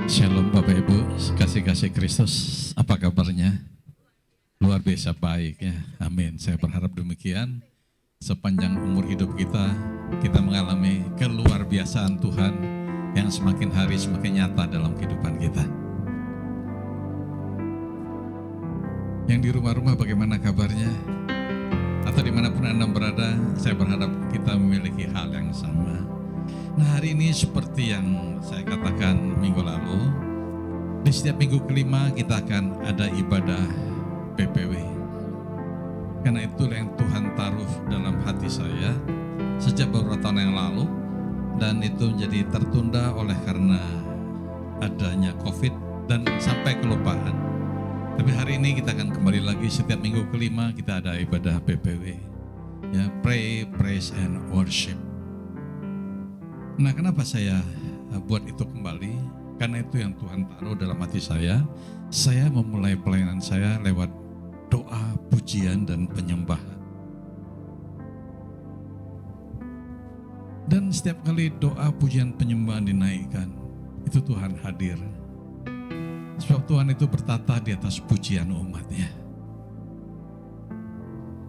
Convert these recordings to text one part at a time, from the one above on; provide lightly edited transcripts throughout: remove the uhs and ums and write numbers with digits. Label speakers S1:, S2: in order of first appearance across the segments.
S1: Shalom Bapak Ibu, kasih-kasih Kristus, apa kabarnya? Luar biasa baik ya, amin. Saya berharap demikian, sepanjang umur hidup kita mengalami keluar biasaan Tuhan yang semakin hari semakin nyata dalam kehidupan kita. Yang di rumah-rumah bagaimana kabarnya? Atau dimanapun Anda berada, saya berharap kita memiliki hal yang sama. Nah, hari ini seperti yang saya katakan minggu lalu, di setiap minggu kelima kita akan ada ibadah PPW. Karena itulah yang Tuhan taruh dalam hati saya sejak beberapa tahun yang lalu, dan itu menjadi tertunda oleh karena adanya COVID dan sampai kelupaan. Tapi hari ini kita akan kembali lagi, setiap minggu kelima kita ada ibadah PPW, ya, Pray, Praise and Worship. Nah, kenapa saya buat itu kembali? Karena itu yang Tuhan taruh dalam hati saya. Saya memulai pelayanan saya lewat doa, pujian, dan penyembahan. Dan setiap kali doa, pujian, penyembahan dinaikkan, itu Tuhan hadir. Sebab Tuhan itu bertata di atas pujian umatnya.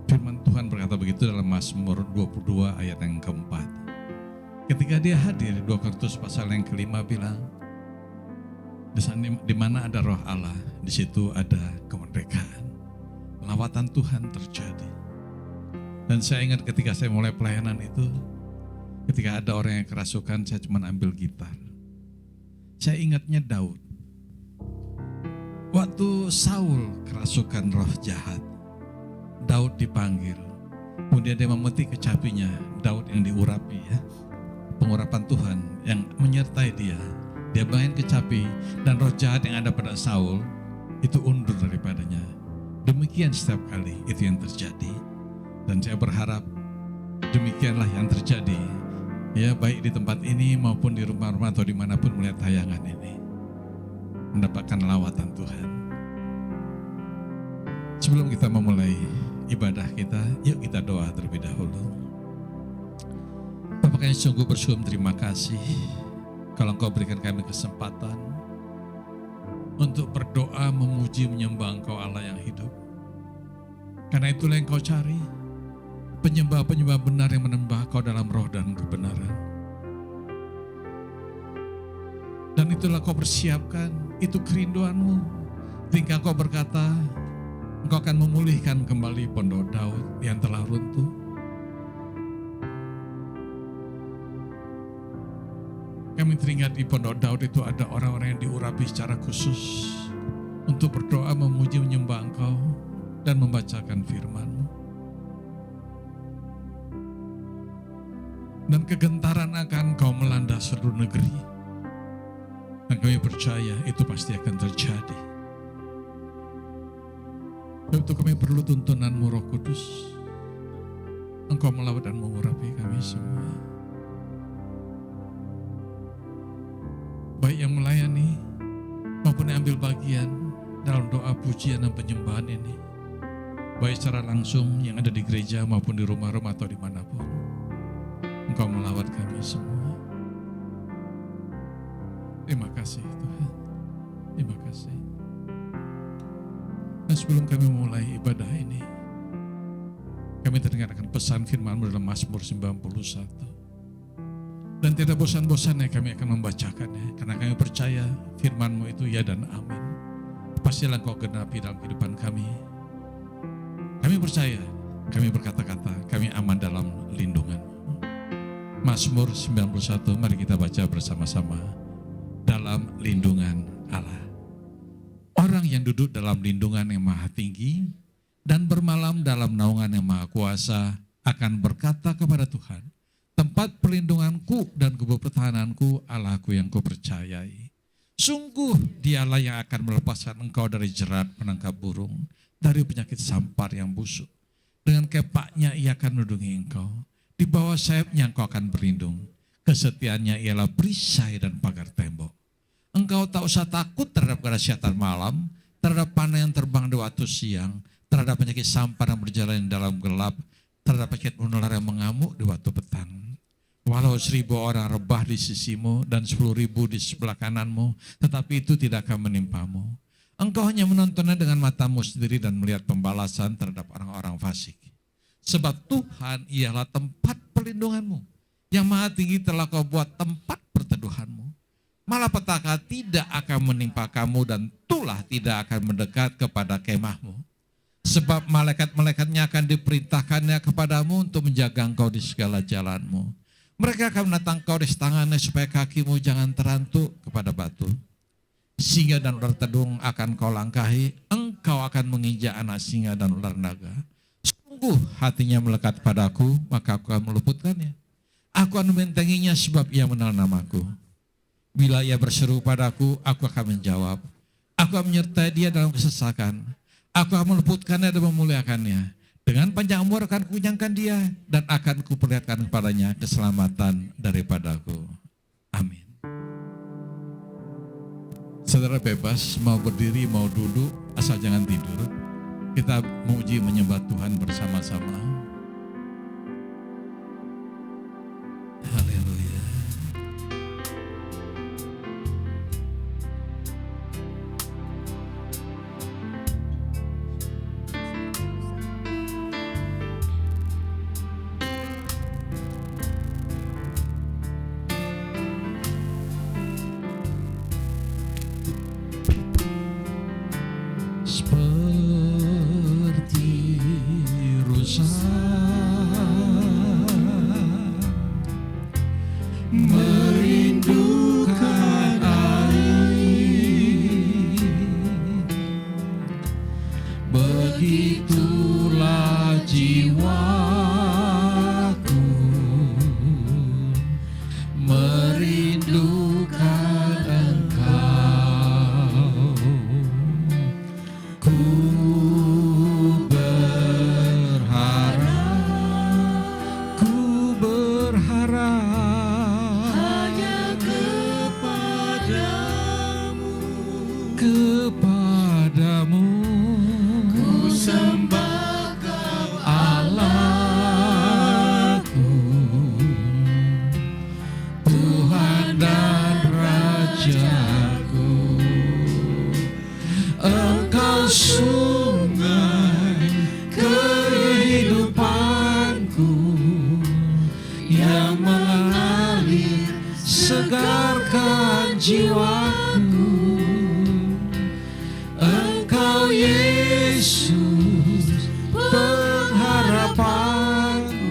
S1: Firman Tuhan berkata begitu dalam Mazmur 22 ayat yang keempat. Ketika dia hadir, 2 Korintus pasal yang kelima bilang, di mana ada roh Allah, di situ ada kemerdekaan. Lawatan Tuhan terjadi. Dan saya ingat ketika saya mulai pelayanan itu, ketika ada orang yang kerasukan, saya cuma ambil gitar. Saya ingatnya Daud. Waktu Saul kerasukan roh jahat, Daud dipanggil. Kemudian dia memetik kecapinya, Daud yang diurapi ya. Pengurapan Tuhan yang menyertai dia. Dia main kecapi dan roh jahat yang ada pada Saul itu undur daripadanya. Demikian setiap kali itu yang terjadi. Dan saya berharap demikianlah yang terjadi. Ya, baik di tempat ini maupun di rumah-rumah atau dimanapun melihat tayangan ini. Mendapatkan lawatan Tuhan. Sebelum kita memulai ibadah kita, yuk kita doa terlebih dahulu. Bapak kami sungguh bersyukur, terima kasih kalau Engkau berikan kami kesempatan untuk berdoa, memuji, menyembah Engkau Allah yang hidup. Karena itulah yang Kau cari, penyembah-penyembah benar yang menyembah Kau dalam roh dan kebenaran. Dan itulah Kau persiapkan, itu kerinduanmu. Ketika Kau berkata, Engkau akan memulihkan kembali pondok Daud yang telah runtuh. Kami teringat di pondok Daud itu ada orang-orang yang diurapi secara khusus untuk berdoa, memuji, menyembah Engkau dan membacakan firman-Mu. Dan kegentaran akan Engkau melanda seluruh negeri. Dan kami percaya itu pasti akan terjadi. Dan itu kami perlu tuntunan-Mu Roh Kudus. Engkau melawat dan mengurapi kami semua. Baik yang melayani maupun yang ambil bagian dalam doa, pujian, dan penyembahan ini. Baik secara langsung yang ada di gereja maupun di rumah-rumah atau dimanapun. Engkau melawat kami semua. Terima kasih Tuhan. Terima kasih. Dan sebelum kami mulai ibadah ini, kami teringat akan pesan firman-Mu dalam Mazmur 91. Dan tidak bosan-bosannya kami akan membacakannya, karena kami percaya firman-Mu itu ya dan amin. Pastilah Engkau genapi dalam kehidupan kami. Kami percaya, kami berkata-kata, kami aman dalam lindungan-Mu. Mazmur 91, mari kita baca bersama-sama. Dalam lindungan Allah. Orang yang duduk dalam lindungan yang maha tinggi dan bermalam dalam naungan yang maha kuasa akan berkata kepada Tuhan, tempat perlindunganku dan kubu pertahananku, Allahku yang kupercayai. Sungguh dialah yang akan melepaskan engkau dari jerat penangkap burung, dari penyakit sampar yang busuk. Dengan kepaknya ia akan melindungi engkau. Di bawah sayapnya engkau akan berlindung. Kesetiaannya ialah perisai dan pagar tembok. Engkau tak usah takut terhadap kedahsyatan malam, terhadap panah yang terbang di waktu siang, terhadap penyakit sampar yang berjalan dalam gelap, terhadap penyakit menular yang mengamuk di waktu petang. Walau 1.000 orang rebah di sisimu dan 10.000 di sebelah kananmu, tetapi itu tidak akan menimpamu. Engkau hanya menontonnya dengan matamu sendiri dan melihat pembalasan terhadap orang-orang fasik. Sebab Tuhan ialah tempat perlindunganmu. Yang Maha Tinggi telah kau buat tempat perteduhanmu. Malapetaka tidak akan menimpa kamu dan tulah tidak akan mendekat kepada kemahmu. Sebab malaikat-malaikatnya akan diperintahkannya kepadamu untuk menjaga engkau di segala jalanmu. Mereka akan menatang kau di tangannya supaya kakimu jangan terantuk kepada batu. Singa dan ular tedung akan kau langkahi, engkau akan menginjak anak singa dan ular naga. Sungguh hatinya melekat padaku, maka aku akan meluputkannya. Aku akan membentenginya sebab ia mengenal namaku. Bila ia berseru padaku, aku akan menjawab. Aku akan menyertai dia dalam kesesakan. Aku akan meluputkannya dan memuliakannya. Dengan panjang umur akan kunyangkan dia dan akan kuperlihatkan kepadanya keselamatan daripadaku. Amin. Saudara bebas, mau berdiri, mau duduk, asal jangan tidur. Kita memuji menyembah Tuhan bersama-sama. Haleluya. Seperti rusa merindukan air, begitulah jiwaku merindukan Engkau. Ku berharap hanya kepadamu, ku sembah Kau Allahku, Tuhan dan Rajaku. Engkau sungai kehidupanku yang mengalir segarkan jiwaku. Engkau Yesus pengharapanku,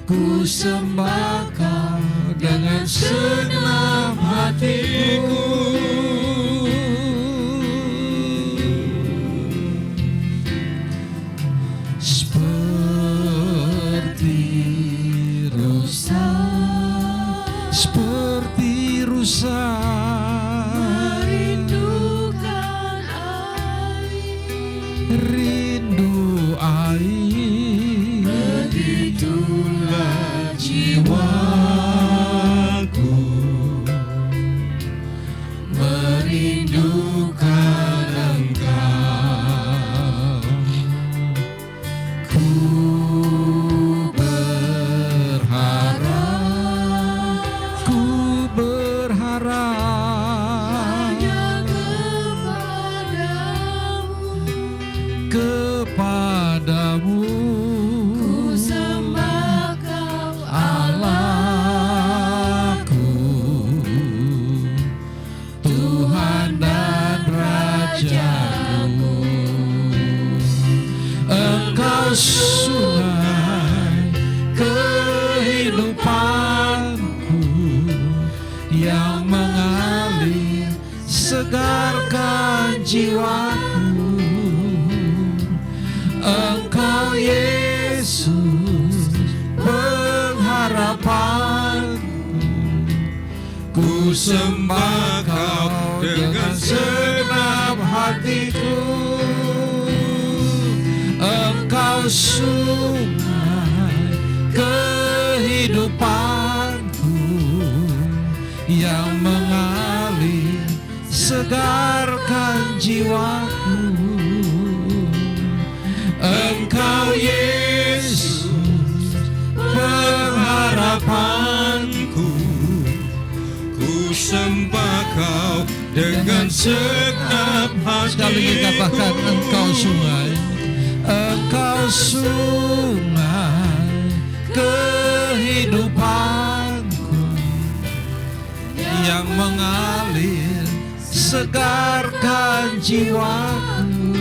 S1: ku sembah Kau dengan segenap hatiku. Seperti rusa merindukan air, rindu air, begitulah jiwaku merindukan Engkau. Ku kepadamu, ku sembah Kau Allahku, Tuhan dan Rajaku. Engkau sungai kehidupanku yang mengalir segarkan jiwaku. Engkau Yesus pengharapanku, ku sembah Kau dengan segenap hatiku. Engkau sungai kehidupanku yang mengalir segarkan jiwaku. Engkau Yesus pengharapanku,
S2: harapanku, ku sembah Kau dengan segenap hati.
S1: Sekali lagi katakan, Engkau sungai, Engkau sungai kehidupanku yang mengalir segarkan jiwaku.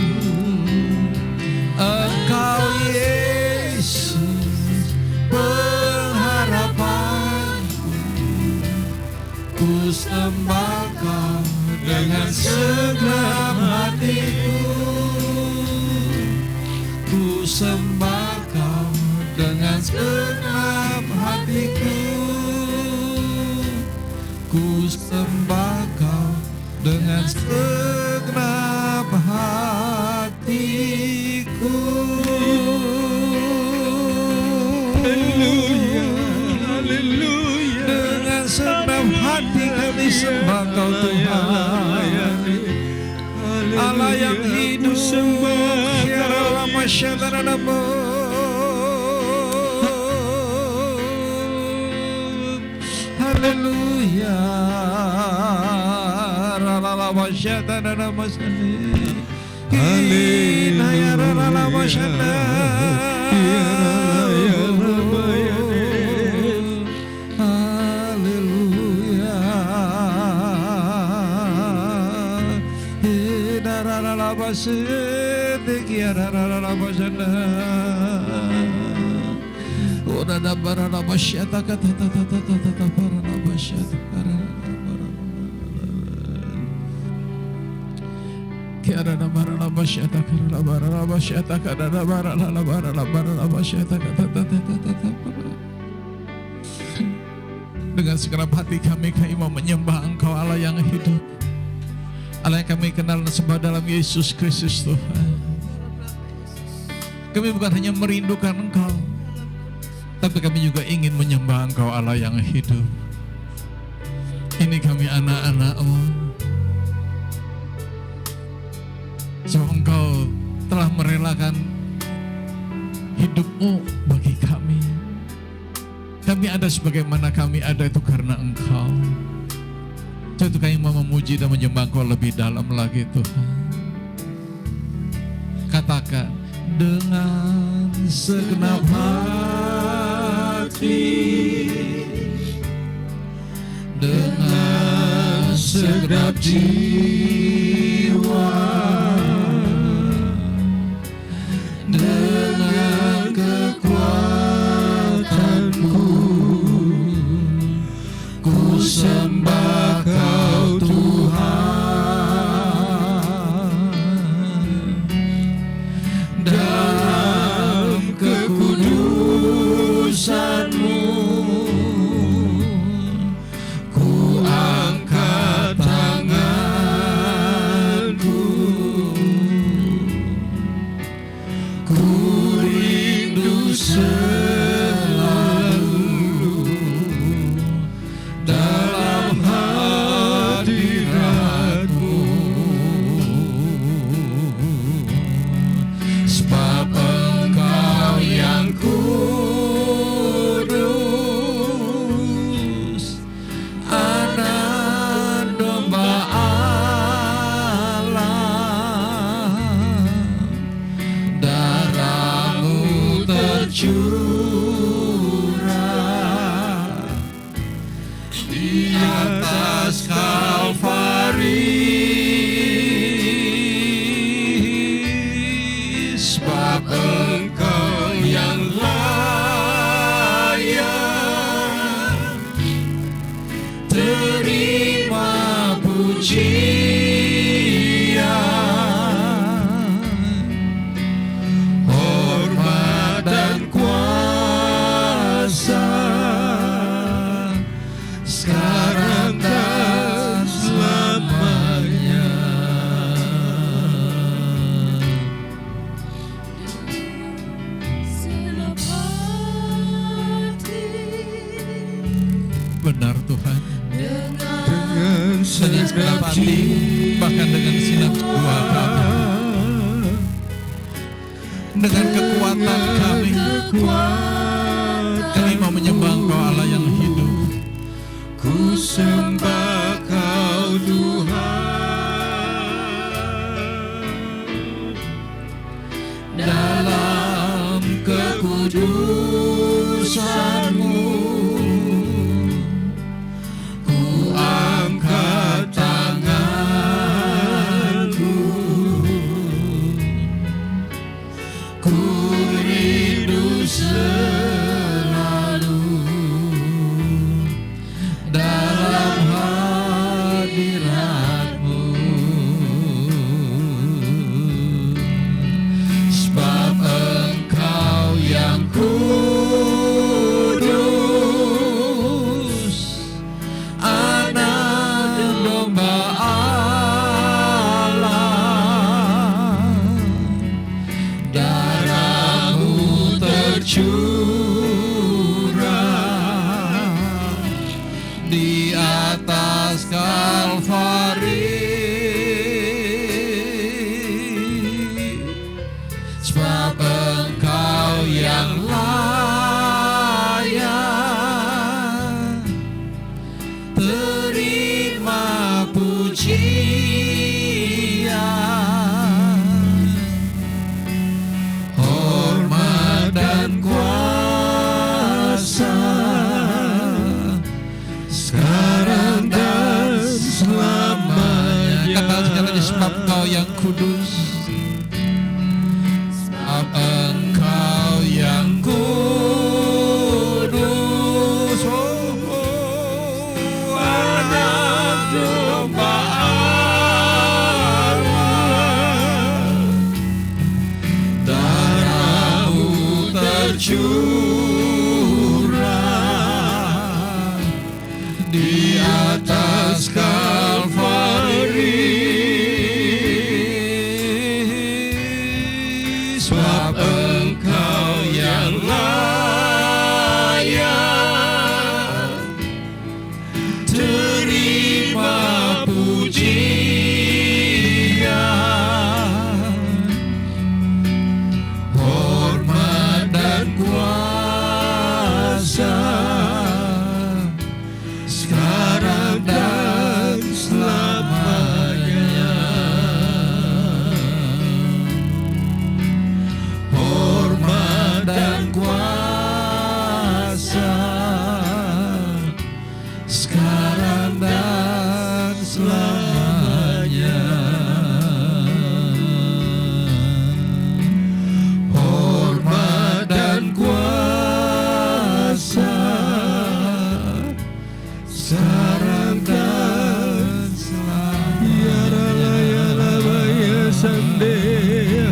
S1: Engkau Yesus pengharapanku, ku sembah Kau dengan segenap hatiku. Ku sembah Kau dengan segenap hatiku. Ku sembah Kau dengan segenap hatiku.
S2: Haleluya, haleluya.
S1: Dengan segenap hati kami sembah Kau Tuhan, Allah yang hidup. Haleluya. Dengan segenap hati kami mau menyembah Engkau, Allah yang hidup, Allah yang kami kenal dan sembah dalam Yesus Kristus Tuhan. Kami bukan hanya merindukan Engkau, tapi kami juga ingin menyembah Engkau, Allah yang hidup. Ini kami anak-anak-Mu, sebab Engkau telah merelakan hidup-Mu bagi kami. Kami ada sebagaimana kami ada itu karena Engkau. Sebab itu kami mau memuji dan menyembah Engkau lebih dalam lagi Tuhan. Katakan, dengan segenap hati, dengan segenap jiwa, dengan kekuatanku, ku sembah Kau Tuhan. Dalam kekudusan-Mu, ku angkat tanganku, ku rindu selalu dalam hadirat-Mu, sebab Engkau yang kudus, Anak domba Allah. Darah-Mu tercurah di atas Kalvari, sebab Engkau yang layak terima pujian, hormat dan kuasa, sekarang dan selamanya. Benar Tuhan,
S2: Dengan
S1: segenap hati, bahkan dengan segenap jiwa kami, dengan kekuatan kami mau menyembah Engkau, Allah
S2: sembah Kau Tuhan,
S3: dalam kekudusan-Mu ku angkat tanganku, ku rindu selalu dalam hadirat-Mu, sebab Engkau yang kudus, Anak domba Allah, darah-Mu tercurah di atas Kalvari, sebab Engkau yang layak terima pujian, hormat dan kuasa sekarang dan selamanya. Kata sekali, sebab Engkau yang kudus, sebab Engkau yang kudus, Anak domba Allah, darah-Mu tercurah di atas Kalvari, sebab Engkau yang layak terima pujian, hormat dan kuasa sekarang dan selamanya. Hormat dan kuasa sekarang dan selamanya. Hormat dan kuasa sekarang dan selamanya.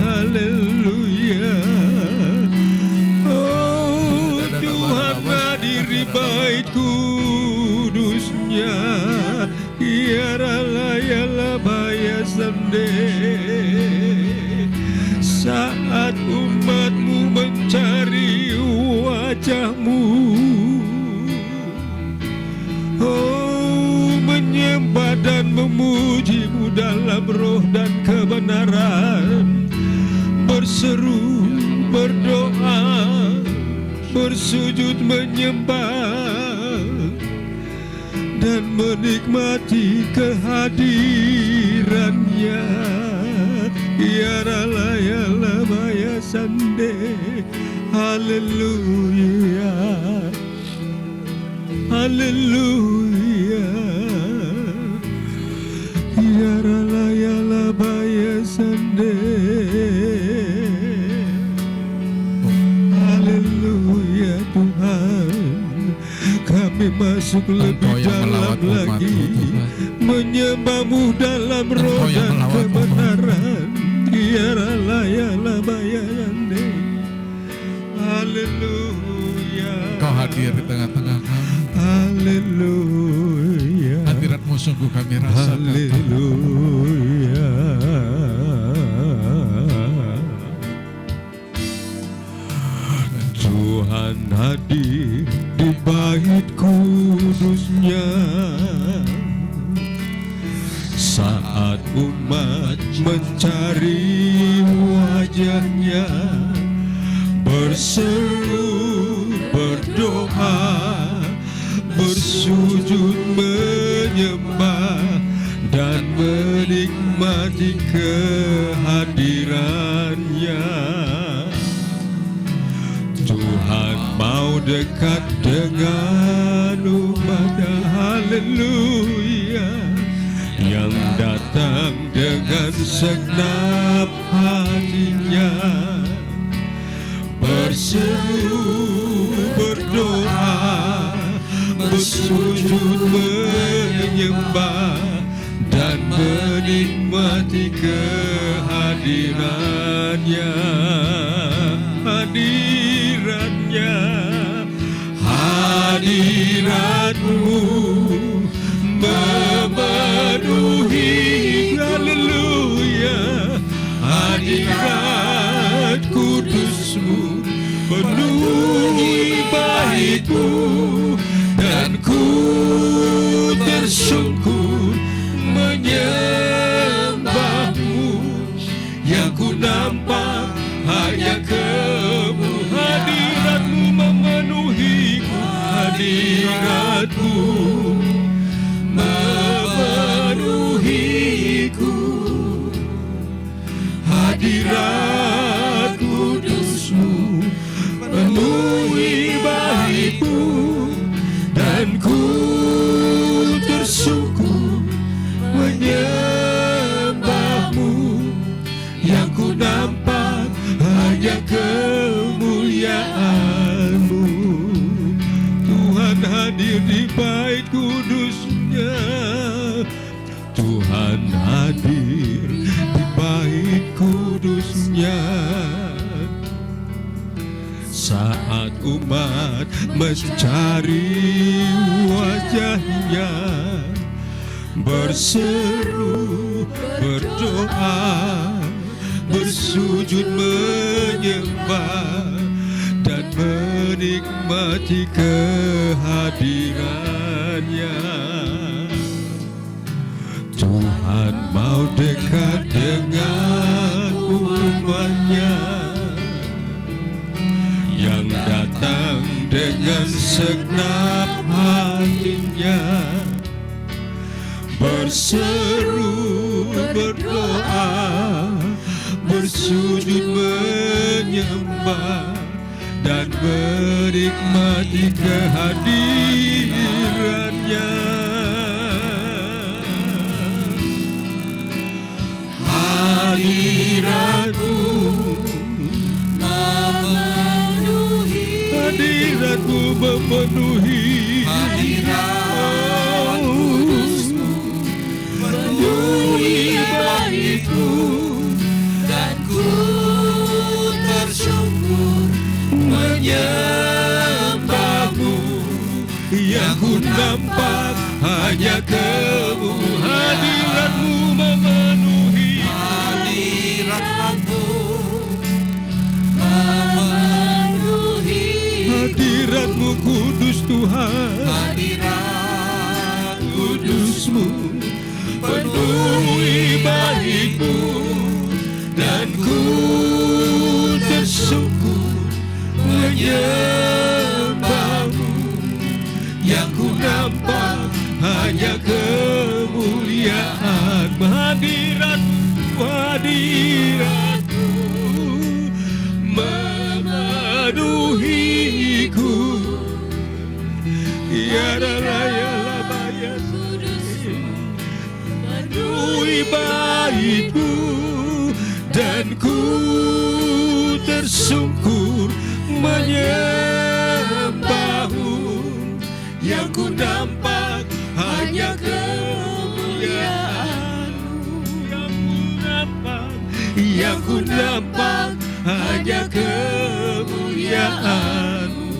S2: Haleluya. Oh Tuhan, hadiri bait kudusnya, Yaralaya sende. Saat umat-Mu mencari wajah-Mu, oh menyembah dan memuji-Mu dalam roh dan kebenaran, berseru, berdoa, bersujud menyembah dan menikmati kehadiran-Nya. Yaralaya labaya sande. Haleluya, haleluya. Yaralaya labaya sande. Haleluya Tuhan, kami masuk lebih dalam lagi, menyembah-Mu dalam roh dan kebenaran. Yaralaya labaya sande. Haleluya.
S1: Kau hadir di tengah-tengah kami.
S2: Haleluya.
S1: Hadirat-Mu sungguh kami rasakan.
S2: Haleluya. Tuhan hadir di bait kudusnya, saat umat mencari wajah-Nya, berseru, berdoa, bersujud menyembah dan menikmati kehadirannya. Tuhan mau dekat dengan umatnya, haleluya, yang datang dengan segenap hatinya, berseru, berdoa, bersujud, menyembah dan menikmati kehadirannya. Hadiratnya, hadiratmu memenuhi, haleluya, hadirat kudusmu penuhi baitmu, dan ku tersungkur menyembahmu, yang ku nampak hanya kamu. Hadiratmu memenuhiku, hadiratmu memenuhiku, hadirat kudusmu penuhi baitmu, dan ku tersungkur menyembahmu, yang ku nampak hanya kemuliaanmu. Tuhan hadir di bait kudusnya, Tuhan hadir di bait kudusnya. Saat umat mencari wajahnya, berseru, berdoa, bersujud, menyembah dan menikmati kehadirannya. Tuhan mau dekat dengan umatnya, yang datang dengan segenap hatinya, berseru, berdoa, bersujud, menyembah dan menikmati kehadirannya. Hadiratmu hadiratmu memenuhi,
S3: hadirat kudusmu penuhi baitku, dan ku tersungkur menyembahmu,
S2: yang ku nampak hanya kamu. Hadiratmu memenuhi,
S3: hadiratmu memenuhi,
S2: hadiratmu kudus Tuhan,
S3: hadirat
S2: kudusmu penuhi baitmu, dan ku tersungkur menyembahmu, yang ku nampak hanya kemuliaan. Hadiratmu, hadiratmu memenuhiku, ya raya labaya penuhi baitmu, dan ku tersungkur menyembahmu, yang ku nampak hanya kemuliaanmu, yang ku nampak hanya kemuliaanmu,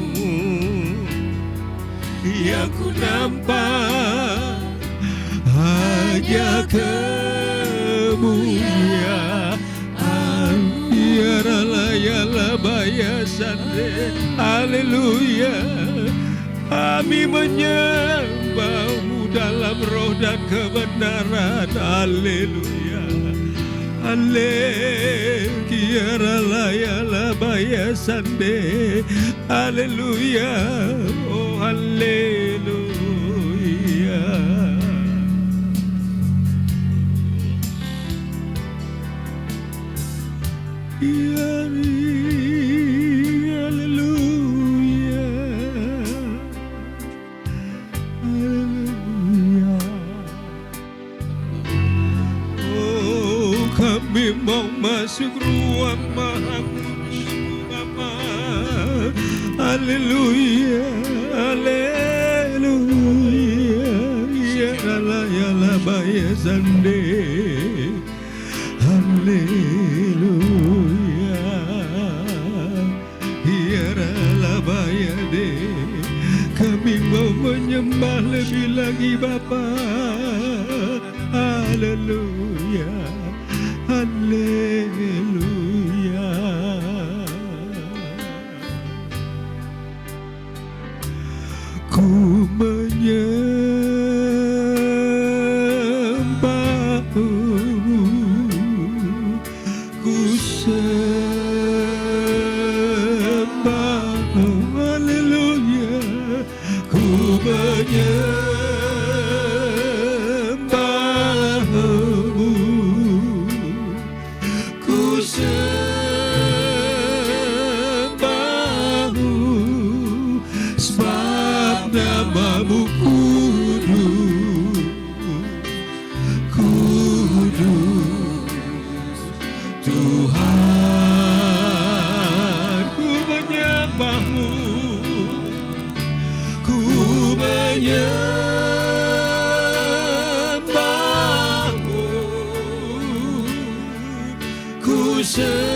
S2: yang ku nampak hanya kemuliaan. Ya raya labaya sande, haleluya. Kami menyembahmu dalam roh dan kebenaran, haleluya. Haleluya, raya labaya sande, haleluya. Oh haleluya. Kami mau masuk ruang Maha Kudus Bapa. Haleluya, haleluya. Yala yala baya sande. Haleluya. Yala baya de. Kami mau menyembah lebih lagi Bapa. Haleluya, haleluya. Ku menyembahmu, ku sembahmu, haleluya. Ku menyembahmu, ku sembahmu, sebab namamu kudus, kudus Tuhan. Ku menyembahmu, ku menyembahmu, ku sembahmu,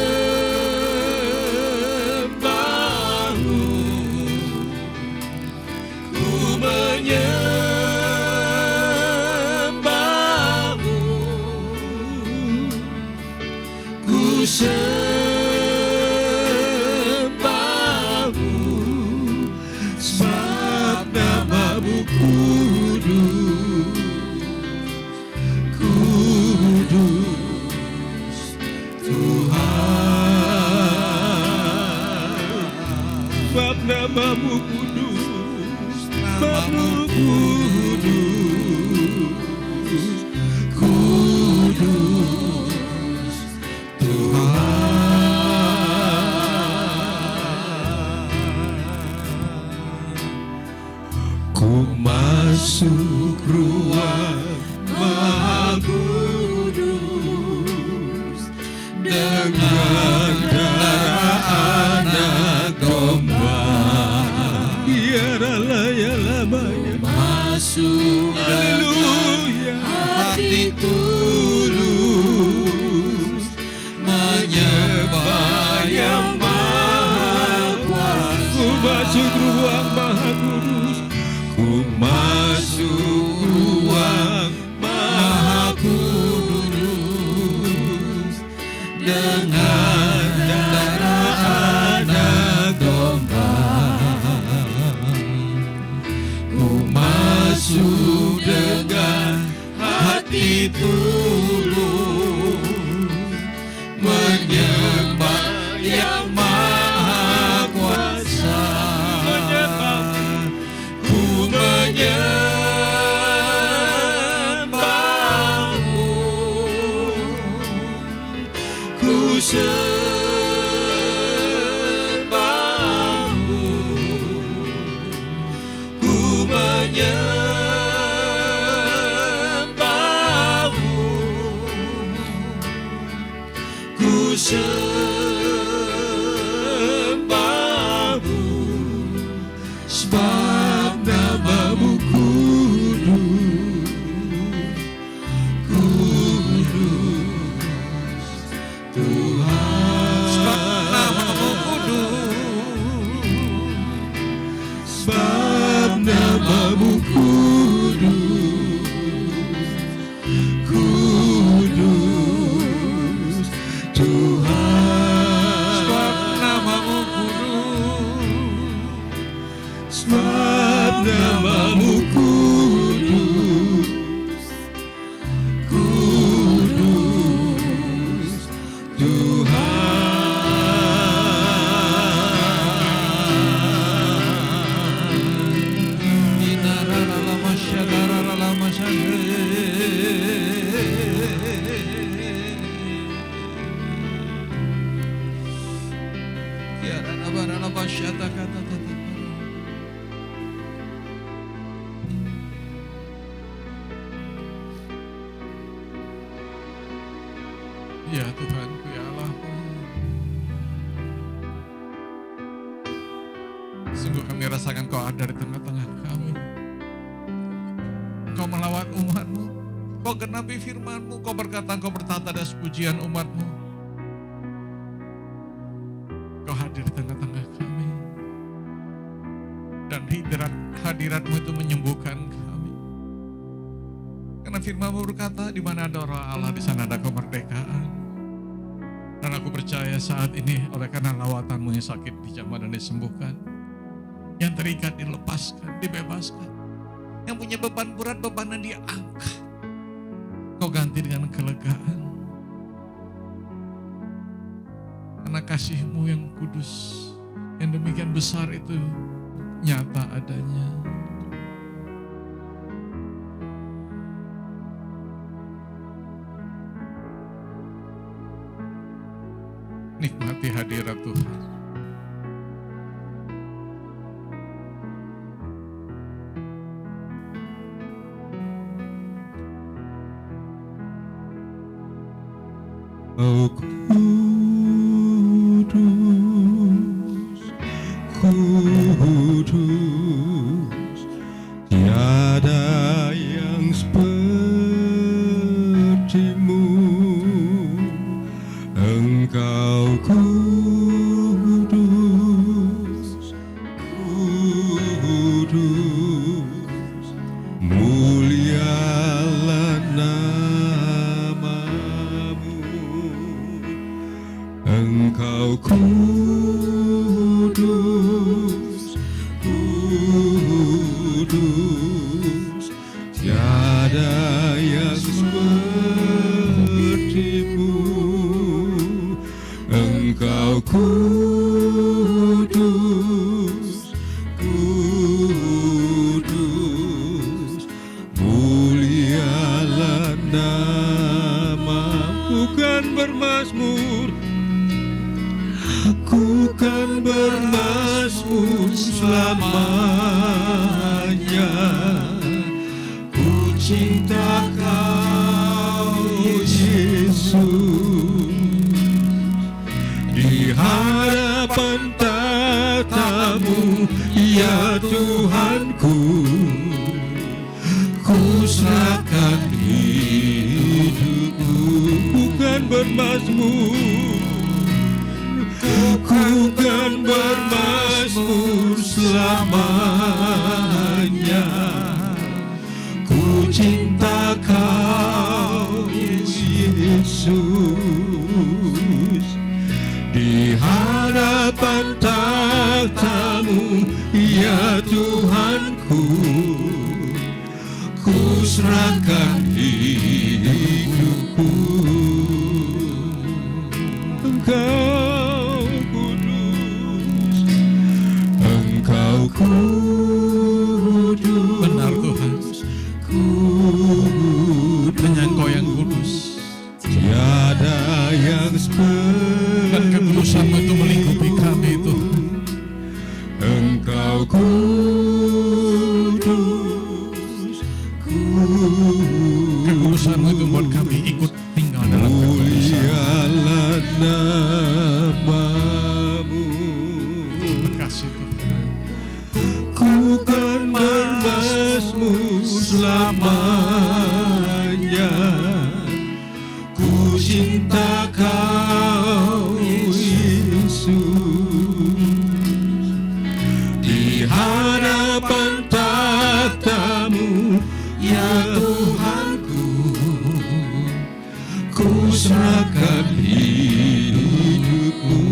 S2: ku menyembahmu, ku sembahmu, sebab namamu kudus, kudus Tuhan. Sebab namamu kudus, namamu kudus, kudus Tuhan. Ku masuk ruang Maha Kudus dengan darah anak domba.
S3: Masuk dengan hati tulus, menyembah yang Maha Kuasa.
S2: Ku masuk ruang Maha Kudus, ku masuk ruang
S3: Maha Kudus dengan darah anak domba. Ku masuk dengan hati tulus, menyembah yang Maha Kuasa. Ku menyembahmu, ku sembahmu, ku menyembahmu, ku sembahmu, sebab namamu kudus, kudus Tuhan. Sebab namamu kudus, sebab namamu kudus, kudus Tuhan.
S1: Ya Tuhanku, ya Allahku. Sungguh kami rasakan Kau ada di tengah-tengah kami. Kau melawat umat-Mu, Kau genapi firman-Mu, Kau berkata Kau bertata atas pujian umat-Mu. Kau hadir di tengah-tengah kami. Dan hadirat-Mu itu menyembuhkan kami. Karena firman-Mu berkata, di mana ada roh Allah, di sana ada kemerdekaan. Dan aku percaya saat ini oleh karena lawatan-Mu yang sakit dijamah dan disembuhkan, yang terikat dilepaskan, dibebaskan, yang punya beban berat, bebannya diangkat. Kau ganti dengan kelegaan. Karena kasih-Mu yang kudus, yang demikian besar itu nyata adanya. Nikmati hadirat Tuhan.
S3: Oh kudus, kudus, tiada yang seperti-Mu. Engkau kudus, kudus, mulialah nama-Mu. Engkau kudus, kudus, tiada yang seperti-Mu. Engkau kudus, kudus, mulialah nama-Mu. Kan bermazmur, aku kan bermazmur selamanya. Ku cinta Kau, Yesus. Di hadapan tahta-Mu, ya Tuhanku, ku serahkan hidupku. Bukan bermazmur, ku kan bermazmur selamanya. Ku cinta Kau, Yesus. Di hadapan tahta-Mu, ya Tuhanku, ku serahkan hidupku. Engkau kudus, Engkau kudus.
S1: Benar Tuhan,
S3: Kudus,
S1: hanya Engkau yang kudus.
S3: tiada yang
S1: Dan kekudusan-Mu itu melingkupi kami Tuhan.
S3: Engkau kudus,
S1: Kekudusan-Mu itu buat kami ikut tinggal dalam kekudusan.
S3: mulialah nama-Mu.
S1: Terima kasih Tuhan.
S3: Ku kan bermazmur selamanya. Ku cinta Kau, Yesus. Di hadapan tahta-Mu, ya Tuhanku, ku serahkan hidupku.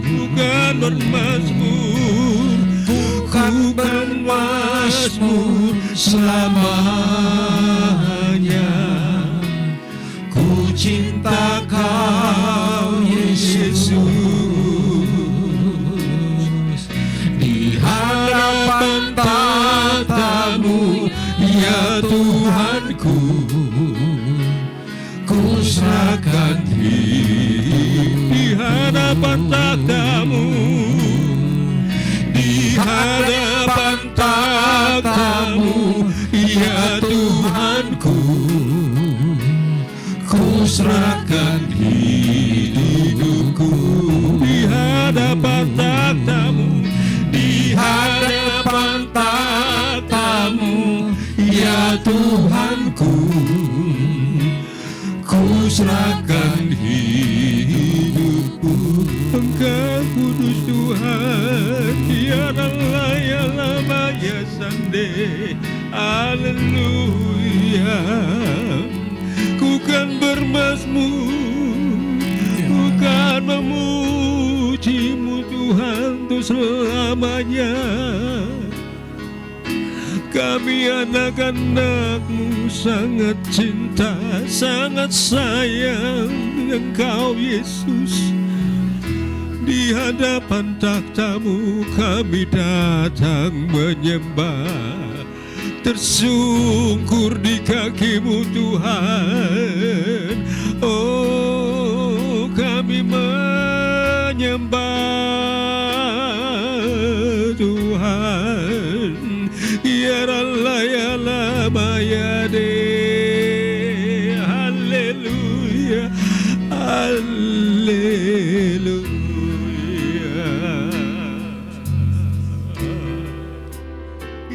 S3: Bukan bermazmur, bukan bermazmur selamanya. Ku cinta Kau, Yesus. Di hadapan tahta-Mu, ya Tuhanku, ku serahkan hidup. Di hadapan tahta-Mu, di hadapan tahta-Mu, ya Tuhanku, ku serahkan serahkan hidupku di hadapan takhtamu, di hadapan takhtamu, ya Tuhanku. Ku serahkan hidupku.
S2: Engkau kudus Tuhan, ya Allah ya lama ya sande, haleluya. Ku kan bermazmur, ku kan memujimu Tuhan untuk selamanya. Kami anak-anak-Mu sangat cinta, sangat sayang Engkau Yesus. Di hadapan takhtamu kami datang menyembah, tersungkur di kaki-Mu Tuhan. Oh, kami menyembah Tuhan. Ya Allah ya lama ya de, haleluya, haleluya.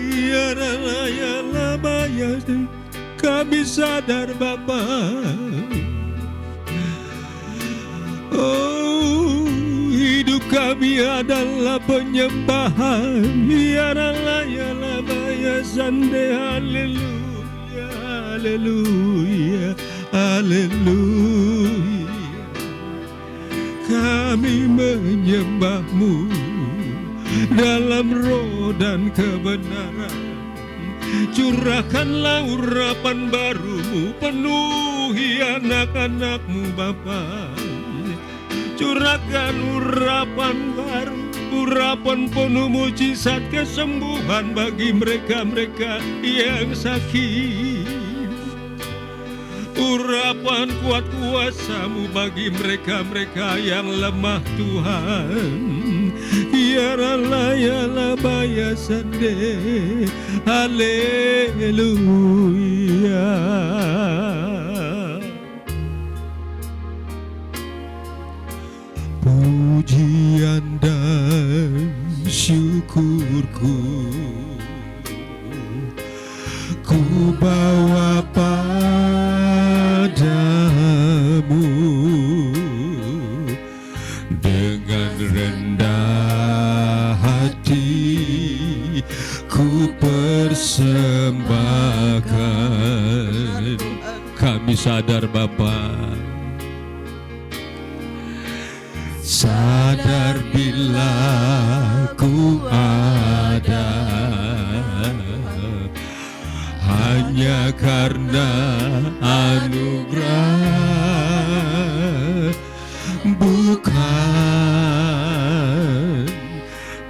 S2: Ya Allah ya lama ya de, kami sadar Bapa. Oh, hidup kami adalah penyembahan. Ya Allah ya lama ya sande, haleluya, haleluya, haleluya. Kami menyembah-Mu dalam roh dan kebenaran. Curahkanlah urapan baru-Mu, penuhi anak-anak-Mu Bapa. Curahkan urapan baru, urapan penuh mujizat kesembuhan bagi mereka-mereka yang sakit. Urapan kuat kuasa-Mu bagi mereka-mereka yang lemah Tuhan. Ya Allah ya lama ya sande, haleluya. Pujian dan syukurku ku bawa padamu, dengan rendah hati ku persembahkan. Kami sadar Bapa, sadar bila ku ada hanya karena anugerah, bukan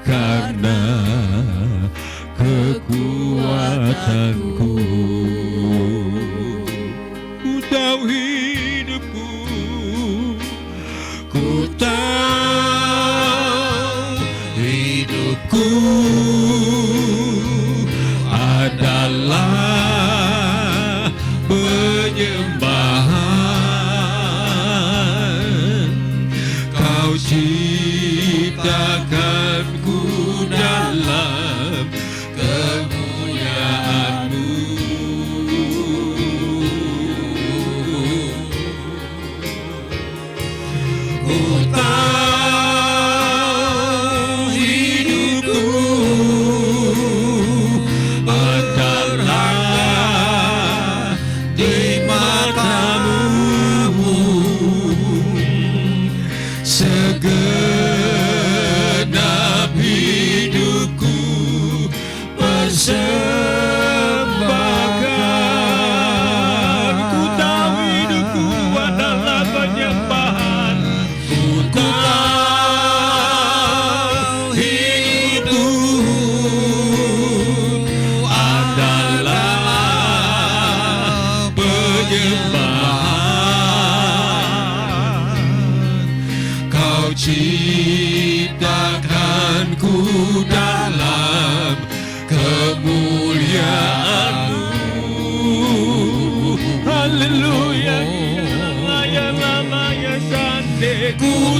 S2: karena kekuatanku. Ku tahu hidupku, ku tahu hidupku adalah penyembahan. Kau ciptakanku dalam kemuliaan-Mu. Ku tahu hidupku adalah di mata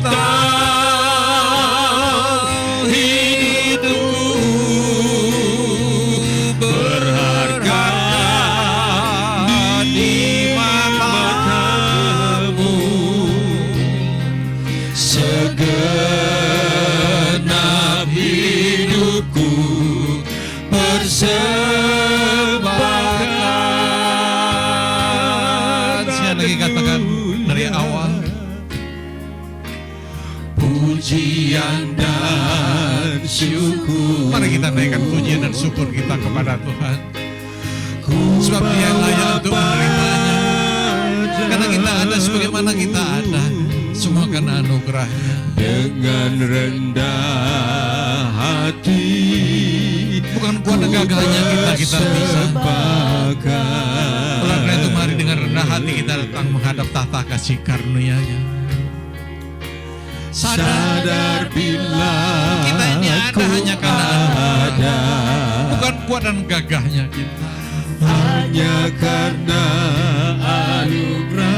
S3: tahu hidupku berharga di mata-Mu. Segenap hidupku persembahkan.
S1: Saya lagi katakan dari awal.
S3: Pujian dan syukur.
S1: Mari kita naikkan pujian dan syukur kita kepada Tuhan. Sebab Dia yang layak untuk menerimanya. Karena kita ada sebagaimana kita ada, semua karena anugerah-Nya.
S3: Dengan rendah hati,
S1: Bukan kuat dan gagahnya kita bisa. Oleh karena itu mari dengan rendah hati kita datang menghadap tahta kasih karunia-Nya.
S3: sadar bila
S1: Kita ini ada hanya karena
S3: ada,
S1: bukan kuat dan gagahnya kita.
S3: hanya karena anugerah,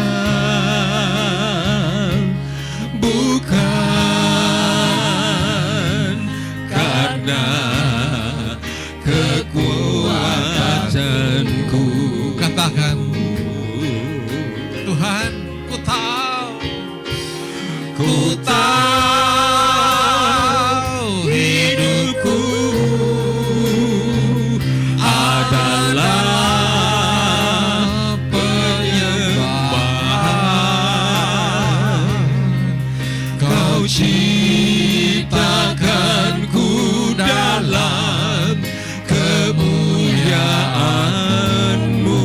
S3: bukan karena kekuatanku.
S1: Katakan, Tuhan, ku tahu
S3: Hidupku adalah penyembahan. Kau ciptakanku dalam kemuliaan-Mu.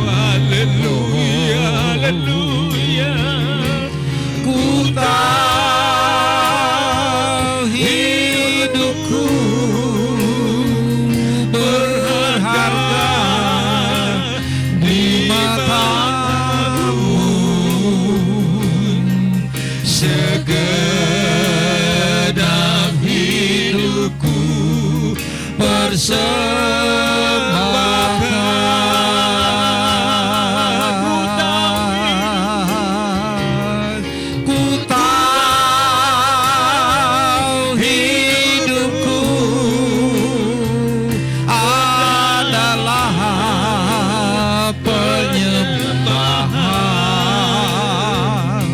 S3: Haleluya, haleluya. Ku tahu hidupku berharga di mata-Mu. Segenap hidupku persembahkan. Ku tahu hidupku adalah penyembahan.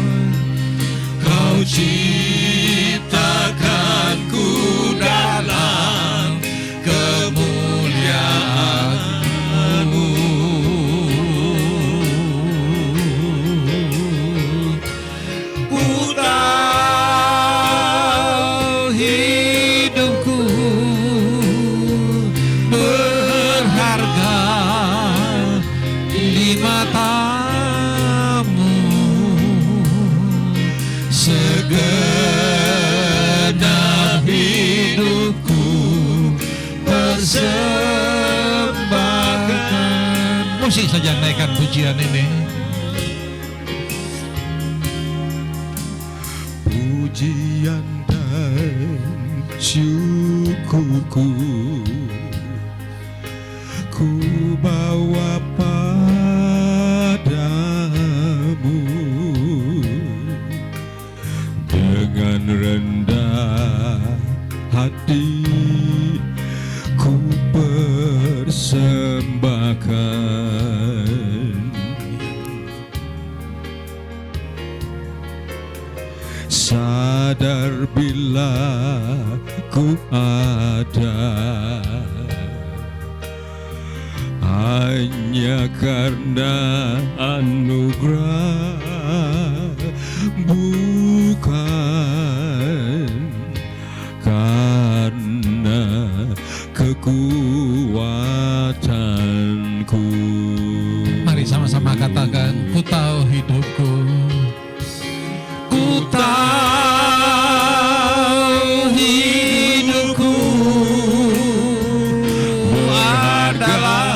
S3: Kau ciptakanku dalam kemuliaan-Mu. Ku tahu hidupku berharga di mata-Mu. Segenap hidupku persembahkan.
S1: musik saja naikkan pujian ini.
S3: Pujian dan syukurku ku bawa padamu. Dengan rendah hati ku persembahkan. Sadar bila ku ada hanya karena anugerah, bukan karena kekuatanku.
S1: Mari sama-sama katakan, ku tahu hidupku. Ku tahu hidupku adalah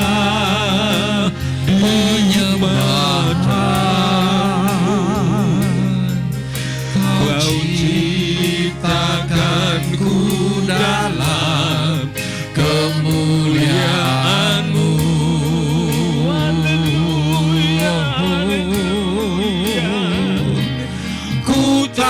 S1: penyembahan. Kau ciptakanku dalam kemuliaan-Mu. Ku tahu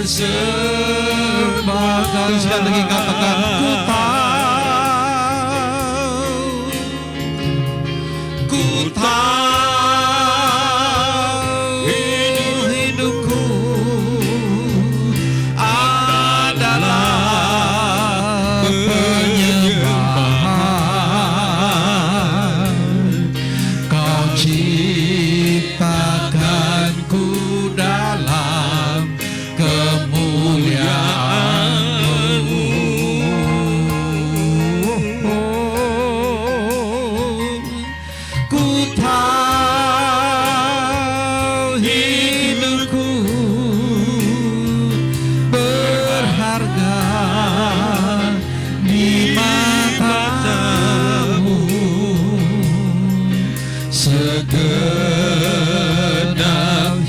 S1: persembahkan. Sekali lagi katakan, ku tahu hidupku adalah penyembahan. Kau ciptakanku dalam kemuliaan-Mu. Ku tahu hidupku berharga di mata-Mu. Segenap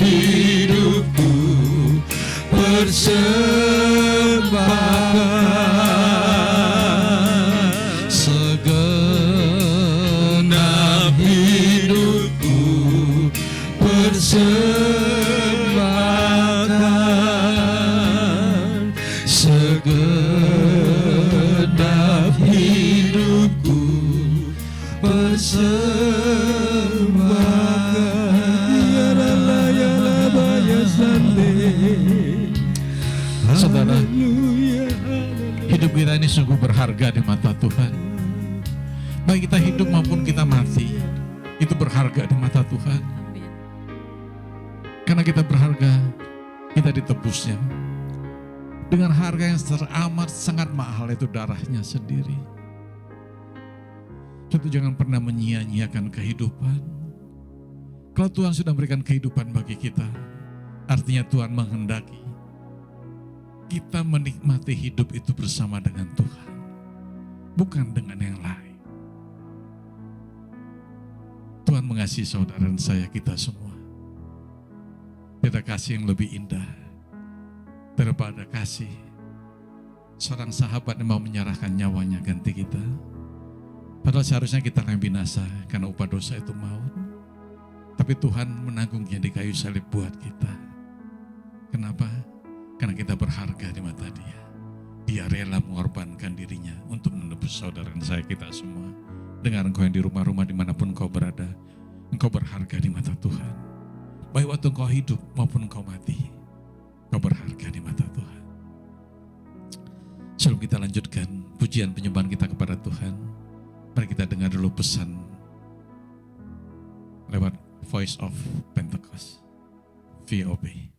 S1: hidupku persembahkan. Segenap hidupku persembahkan. Segenap hidupku persembahkan. Saudara, hidup kita ini sungguh berharga di mata Tuhan. Baik kita hidup maupun kita mati, itu berharga di mata Tuhan. Karena kita berharga, kita ditebusnya dengan harga yang teramat sangat mahal, itu darahnya sendiri. Jadi jangan pernah menyia-nyiakan kehidupan. Kalau Tuhan sudah memberikan kehidupan bagi kita, artinya Tuhan menghendaki kita menikmati hidup itu bersama dengan Tuhan, bukan dengan yang lain. Tuhan mengasihi saudara dan saya, kita semua. Tidak kasih yang lebih indah daripada kasih seorang sahabat yang mau menyerahkan nyawanya ganti kita. Padahal seharusnya kita akan binasa karena upah dosa itu maut. Tapi Tuhan menanggungnya di kayu salib buat kita. Kenapa? Karena kita berharga di mata Dia. Dia rela mengorbankan dirinya untuk menebus saudara dan saya, kita semua. Dengar engkau yang di rumah-rumah dimanapun engkau berada, engkau berharga di mata Tuhan. Baik waktu engkau hidup maupun engkau mati, engkau berharga di mata Tuhan. Sebelum kita lanjutkan pujian penyembahan kita kepada Tuhan, mari kita dengar dulu pesan lewat Voice of Pentecost, VOP.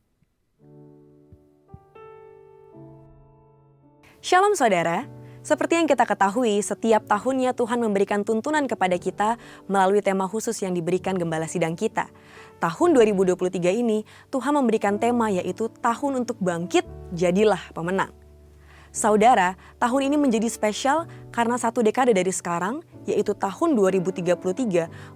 S4: Shalom saudara, seperti yang kita ketahui, setiap tahunnya Tuhan memberikan tuntunan kepada kita melalui tema khusus yang diberikan Gembala Sidang kita. Tahun 2023 ini, Tuhan memberikan tema yaitu Tahun untuk Bangkit, Jadilah Pemenang. Saudara, tahun ini menjadi spesial karena satu dekade dari sekarang, yaitu tahun 2033,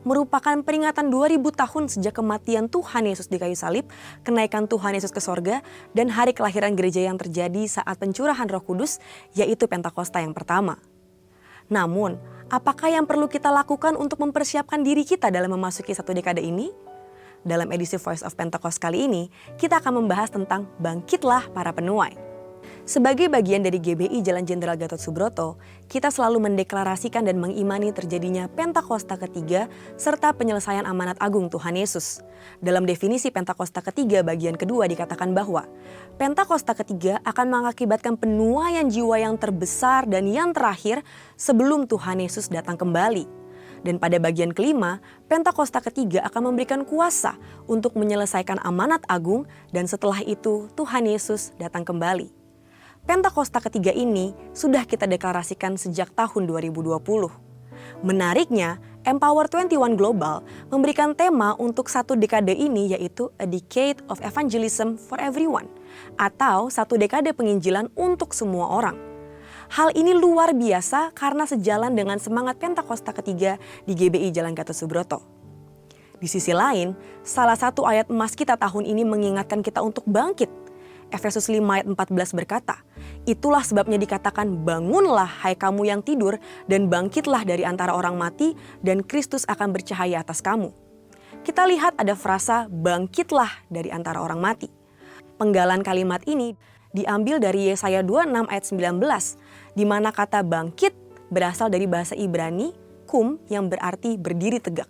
S4: merupakan peringatan 2000 tahun sejak kematian Tuhan Yesus di kayu salib, kenaikan Tuhan Yesus ke sorga, dan hari kelahiran gereja yang terjadi saat pencurahan Roh Kudus, yaitu Pentakosta yang pertama. Namun, apakah yang perlu kita lakukan untuk mempersiapkan diri kita dalam memasuki satu dekade ini? Dalam edisi Voice of Pentecost kali ini, kita akan membahas tentang Bangkitlah Para Penuai. Sebagai bagian dari GBI Jalan Jenderal Gatot Subroto, kita selalu mendeklarasikan dan mengimani terjadinya Pentakosta ketiga serta penyelesaian amanat agung Tuhan Yesus. Dalam definisi Pentakosta ketiga bagian kedua dikatakan bahwa Pentakosta ketiga akan mengakibatkan penuaian jiwa yang terbesar dan yang terakhir sebelum Tuhan Yesus datang kembali. Dan pada bagian kelima, Pentakosta ketiga akan memberikan kuasa untuk menyelesaikan amanat agung dan setelah itu Tuhan Yesus datang kembali. Pentakosta ketiga ini sudah kita deklarasikan sejak tahun 2020. Menariknya, Empower 21 Global memberikan tema untuk satu dekade ini yaitu A Decade of Evangelism for Everyone atau satu dekade penginjilan untuk semua orang. Hal ini luar biasa karena sejalan dengan semangat Pentakosta ketiga di GBI Jalan Gatot Subroto. Di sisi lain, salah satu ayat emas kita tahun ini mengingatkan kita untuk bangkit. Efesus 5 ayat 14 berkata, "Itulah sebabnya dikatakan, bangunlah hai kamu yang tidur dan bangkitlah dari antara orang mati dan Kristus akan bercahaya atas kamu." Kita lihat ada frasa bangkitlah dari antara orang mati. Penggalan kalimat ini diambil dari Yesaya 26 ayat 19, di mana kata bangkit berasal dari bahasa Ibrani, kum, yang berarti berdiri tegak.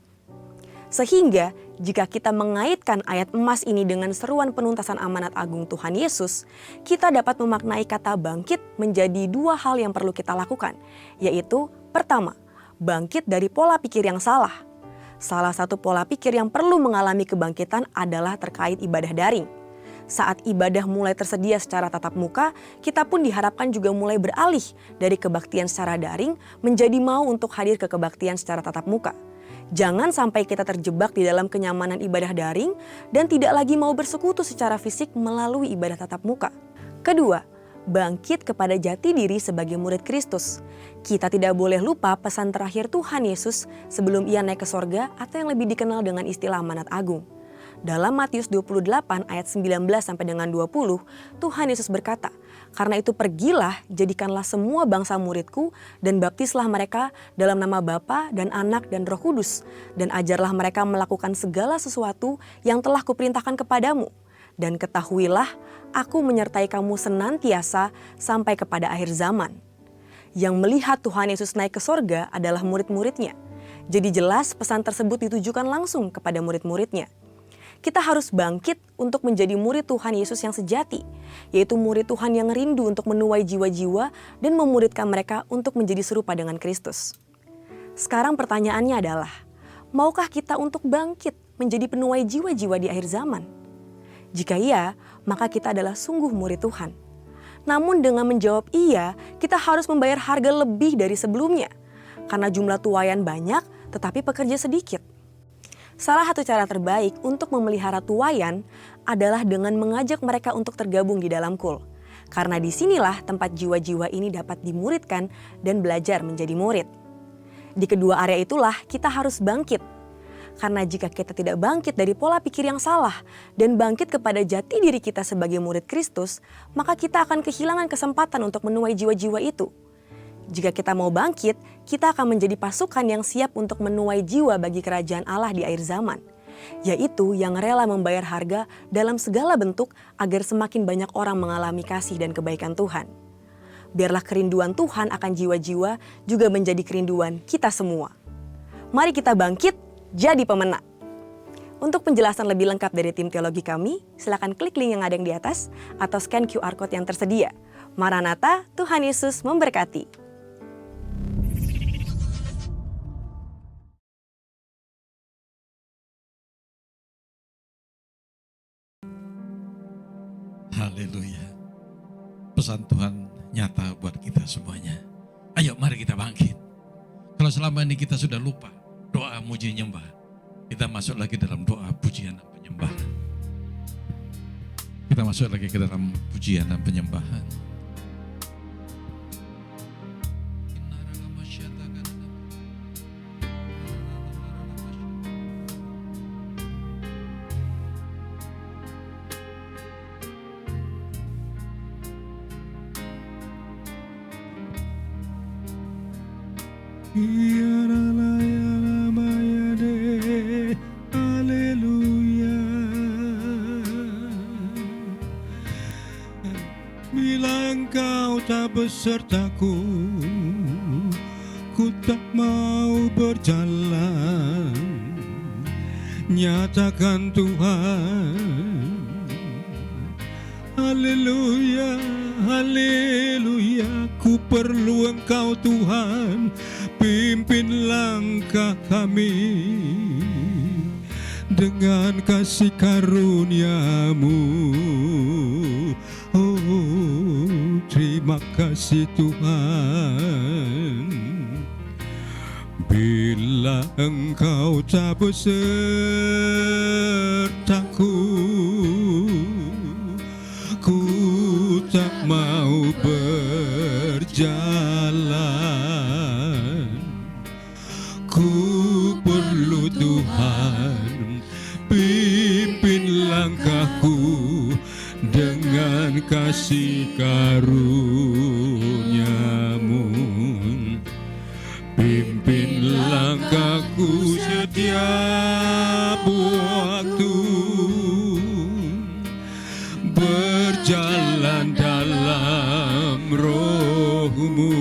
S4: Sehingga jika kita mengaitkan ayat emas ini dengan seruan penuntasan amanat agung Tuhan Yesus, kita dapat memaknai kata bangkit menjadi dua hal yang perlu kita lakukan, yaitu pertama, bangkit dari pola pikir yang salah. Salah satu pola pikir yang perlu mengalami kebangkitan adalah terkait ibadah daring. Saat ibadah mulai tersedia secara tatap muka, kita pun diharapkan juga mulai beralih dari kebaktian secara daring menjadi mau untuk hadir ke kebaktian secara tatap muka. Jangan sampai kita terjebak di dalam kenyamanan ibadah daring dan tidak lagi mau bersekutu secara fisik melalui ibadah tatap muka. Kedua, bangkit kepada jati diri sebagai murid Kristus. Kita tidak boleh lupa pesan terakhir Tuhan Yesus sebelum ia naik ke sorga atau yang lebih dikenal dengan istilah amanat agung. Dalam Matius 28 ayat 19 sampai dengan 20, Tuhan Yesus berkata, "Karena itu pergilah, jadikanlah semua bangsa muridku dan baptislah mereka dalam nama Bapa dan Anak dan Roh Kudus, dan ajarlah mereka melakukan segala sesuatu yang telah kuperintahkan kepadamu. Dan ketahuilah, aku menyertai kamu senantiasa sampai kepada akhir zaman." Yang melihat Tuhan Yesus naik ke sorga adalah murid-muridnya. Jadi jelas pesan tersebut ditujukan langsung kepada murid-muridnya. Kita harus bangkit untuk menjadi murid Tuhan Yesus yang sejati, yaitu murid Tuhan yang rindu untuk menuai jiwa-jiwa dan memuridkan mereka untuk menjadi serupa dengan Kristus. Sekarang pertanyaannya adalah, maukah kita untuk bangkit menjadi penuai jiwa-jiwa di akhir zaman? Jika iya, maka kita adalah sungguh murid Tuhan. Namun dengan menjawab iya, kita harus membayar harga lebih dari sebelumnya, karena jumlah tuaian banyak tetapi pekerja sedikit. Salah satu cara terbaik untuk memelihara tuaian adalah dengan mengajak mereka untuk tergabung di dalam kul. Karena disinilah tempat jiwa-jiwa ini dapat dimuridkan dan belajar menjadi murid. Di kedua area itulah kita harus bangkit. Karena jika kita tidak bangkit dari pola pikir yang salah dan bangkit kepada jati diri kita sebagai murid Kristus, maka kita akan kehilangan kesempatan untuk menuai jiwa-jiwa itu. Jika kita mau bangkit, kita akan menjadi pasukan yang siap untuk menuai jiwa bagi kerajaan Allah di akhir zaman, yaitu yang rela membayar harga dalam segala bentuk agar semakin banyak orang mengalami kasih dan kebaikan Tuhan. Biarlah kerinduan Tuhan akan jiwa-jiwa juga menjadi kerinduan kita semua. Mari kita bangkit, jadi pemenang. Untuk penjelasan lebih lengkap dari tim teologi kami, silakan klik link yang ada di atas atau scan QR Code yang tersedia. Maranatha, Tuhan Yesus memberkati.
S1: Haleluya. Pesan Tuhan nyata buat kita semuanya. Ayo mari kita bangkit. Kalau selama ini kita sudah lupa doa muji nyembah, kita masuk lagi dalam doa pujian dan penyembahan. Kita masuk lagi ke dalam pujian dan penyembahan.
S3: Haleluya. Bila engkau tak besertaku, ku tak mau berjalan. Nyatakan Tuhan. Haleluya, haleluya. Ku perlu Engkau Tuhan, pimpin langkah kami dengan kasih karunia-Mu. Oh, terima kasih Tuhan. Bila Engkau tak besertaku, ku tak mau berjalan. Ku perlu Tuhan, pimpin langkahku dengan kasih karunia-Mu. Pimpin langkahku setiap waktu, berjalan dalam rohmu.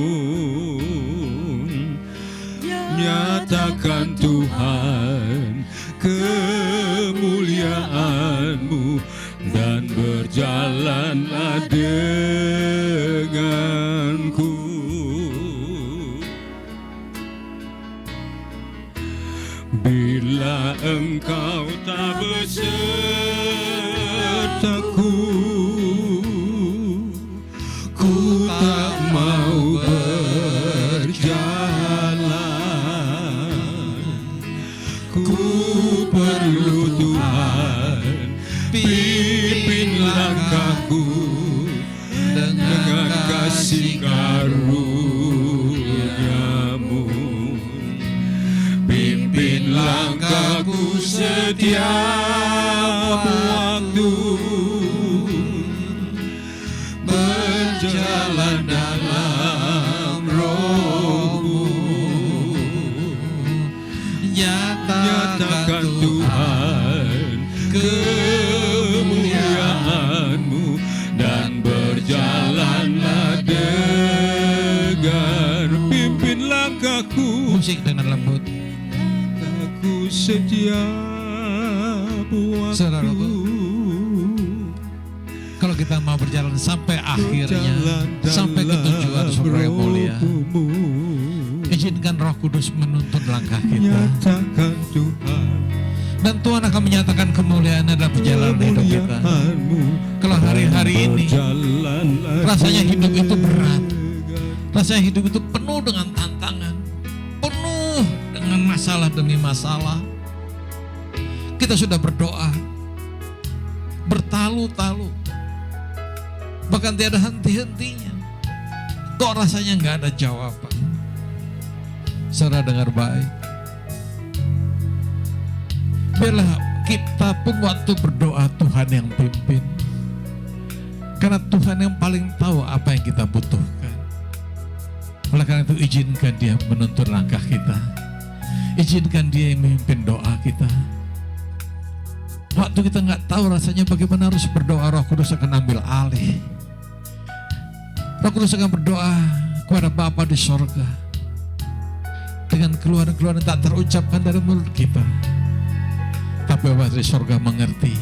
S3: Nyatakan Tuhan kemuliaan-Mu dan berjalanlah denganku. Bila Engkau tak besertaku, ku tak mau berjalan. Ku perlu Tuhan, pimpin langkahku dengan kasih karunia-Mu. Pimpin langkahku setiap waktu, berjalan dalam roh-Mu. Nyatakan Tuhan kemuliaan-Mu dan berjalanlah dengan. Pimpin langkahku,
S2: Musik dengan lembut.
S3: aku setiap waktu.
S2: Saudaraku, kalau kita mau berjalan sampai akhirnya, sampai ke tujuan saudara yang mulia, izinkan Roh Kudus menuntun langkah kita.
S3: Nyatakan Tuhan
S2: Dan Tuhan akan menyatakan kemuliaan dalam perjalanan hidup kita. Kalau hari-hari ini rasanya hidup itu berat, rasanya hidup itu penuh dengan tantangan, penuh dengan masalah demi masalah, kita sudah berdoa bertalu-talu, bahkan tiada henti-hentinya, kok rasanya nggak ada jawaban. Saudara dengar baik, biarlah kita pun waktu berdoa Tuhan yang pimpin, karena Tuhan yang paling tahu apa yang kita butuhkan. Oleh karena itu izinkan Dia menuntun langkah kita, izinkan Dia yang memimpin doa kita. Waktu kita nggak tahu rasanya bagaimana harus berdoa, Roh Kudus akan ambil alih. Roh Kudus akan berdoa kepada Bapa di sorga dengan keluhan-keluhan yang tak terucapkan dari mulut kita. Tapi Bapa di sorga mengerti.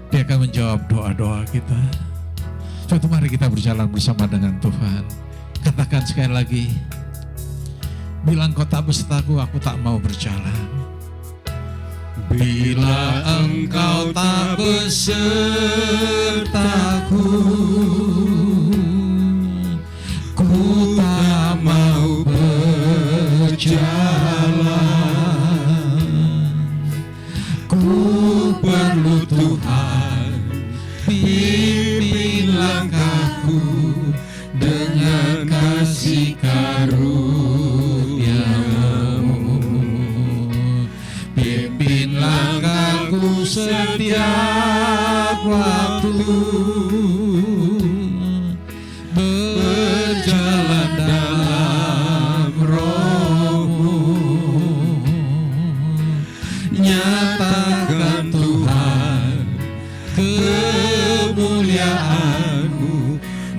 S2: Dia akan menjawab doa-doa kita. Suatu mari kita berjalan bersama dengan Tuhan. Katakan sekali lagi, bila Engkau tak besertaku, aku tak mau berjalan.
S3: Bila Engkau tak besertaku, ku tak mau berjalan. Ku perlu Tuhan, pimpin langkahku dengan kasih karunia-Mu. Pimpin langkahku setiap waktu, berjalan dalam roh-Mu. Nyatakan Tuhan kemuliaan-Mu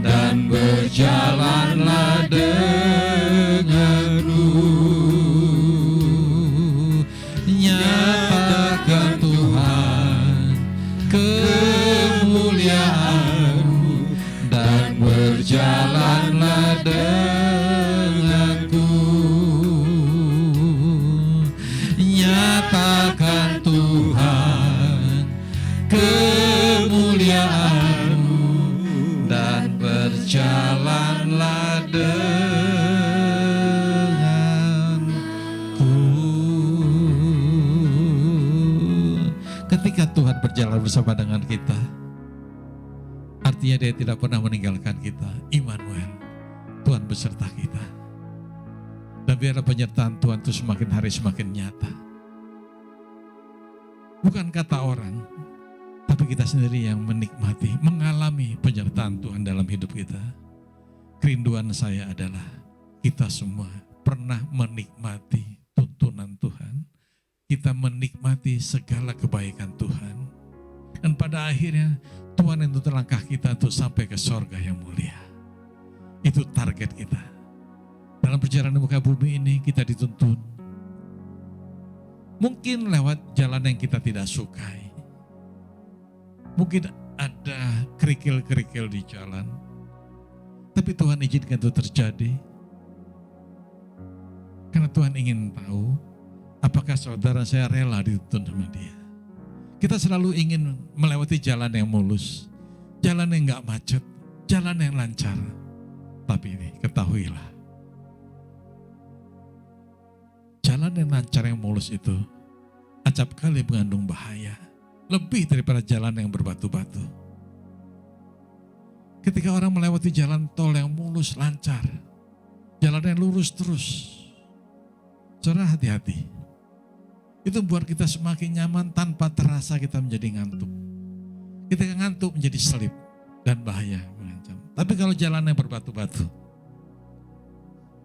S3: dan berjalanlah denganmu. Nyatakan Tuhan kemuliaan-Mu dan berjalanlah denganku. Nyatakan Tuhan kemuliaan-Mu dan berjalanlah denganku.
S2: Ketika Tuhan berjalan bersama dengan kita, artinya Dia tidak pernah meninggalkan kita. Immanuel, Tuhan beserta kita. Dan biarlah penyertaan Tuhan itu semakin hari semakin nyata. Bukan kata orang, tapi kita sendiri yang menikmati, mengalami penyertaan Tuhan dalam hidup kita. Kerinduan saya adalah kita semua pernah menikmati tuntunan Tuhan. Kita menikmati segala kebaikan Tuhan. Dan pada akhirnya
S1: Tuhan yang tuntun langkah kita untuk sampai ke sorga yang mulia. Itu target kita. Dalam perjalanan di muka bumi ini kita dituntun. Mungkin lewat jalan yang kita tidak sukai. Mungkin ada kerikil-kerikil di jalan. Tapi Tuhan izinkan itu terjadi. Karena Tuhan ingin tahu apakah saudara saya rela dituntun sama Dia. Kita selalu ingin melewati jalan yang mulus, jalan yang gak macet, jalan yang lancar. Tapi ini ketahuilah, jalan yang lancar yang mulus itu acap kali mengandung bahaya, lebih daripada jalan yang berbatu-batu. Ketika orang melewati jalan tol yang mulus, lancar, jalan yang lurus terus, saudara hati-hati. Itu buat kita semakin nyaman tanpa terasa kita menjadi ngantuk. Ketika ngantuk menjadi selip dan bahaya mengancam. Tapi kalau jalannya berbatu-batu,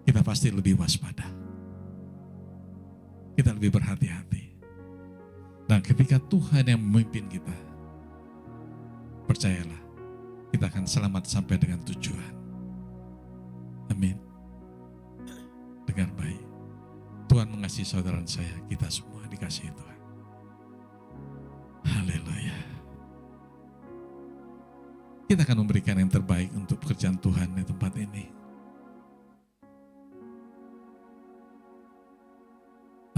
S1: kita pasti lebih waspada. Kita lebih berhati-hati. Dan ketika Tuhan yang memimpin kita, percayalah, kita akan selamat sampai dengan tujuan. Amin. Dengar baik. Tuhan mengasihi saudara saya, kita semua dikasihi Tuhan. Haleluya. Kita akan memberikan yang terbaik untuk pekerjaan Tuhan di tempat ini.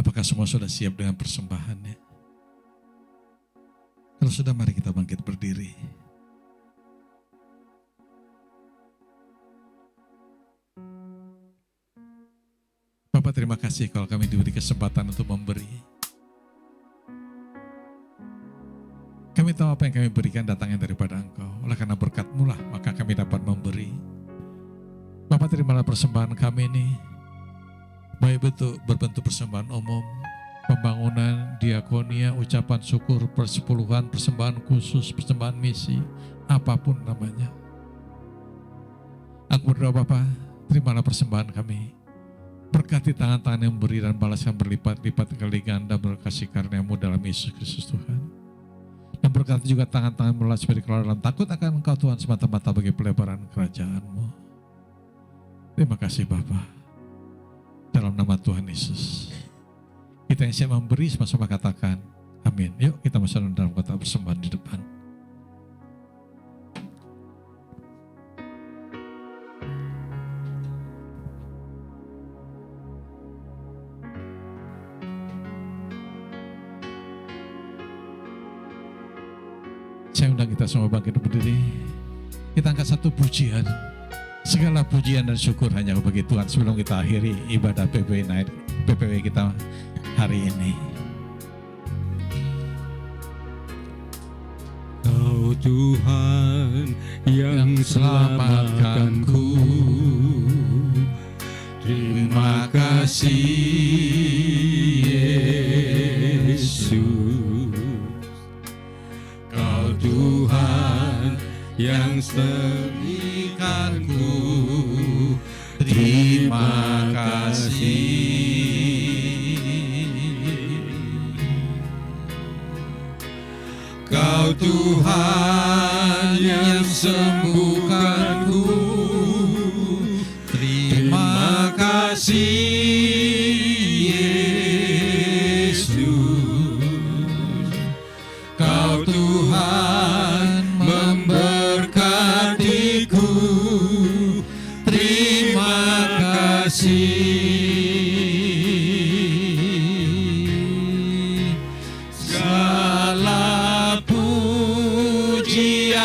S1: Apakah semua sudah siap dengan persembahannya? Kalau sudah, mari kita bangkit berdiri. Bapak, terima kasih kalau kami diberi kesempatan untuk memberi. Kami tahu apa yang kami berikan datangnya daripada Engkau. Oleh karena berkat-Mu lah, maka kami dapat memberi. Bapak, terimalah persembahan kami ini. Baik berbentuk persembahan umum, pembangunan, diakonia, ucapan syukur, persepuluhan, persembahan khusus, persembahan misi, apapun namanya. Aku berdoa Bapak, terimalah persembahan kami. Berkati tangan-tangan yang memberi dan balaskan berlipat-lipat kali ganda berkasih karunia-Mu dalam Yesus Kristus Tuhan. Dan berkati juga tangan-tangan melalui supaya dikelola dalam takut akan Engkau Tuhan semata-mata bagi pelebaran kerajaan-Mu. Terima kasih Bapa. Dalam nama Tuhan Yesus. Kita yang siap memberi sama-sama katakan amin. Yuk kita masuk dalam kotak persembahan di depan. Saya undang kita semua bangkit berdiri. Kita angkat satu pujian. Segala pujian dan syukur hanya bagi Tuhan sebelum kita akhiri ibadah PPW kita hari ini.
S3: Kau Tuhan yang selamatkanku, terima kasih Yesus. Kau Tuhan yang semikanku, terima kasih. Kau Tuhan yang sembuhkanku, terima kasih Yesus. Kau Tuhan memberkatiku, terima kasih. Segala pujian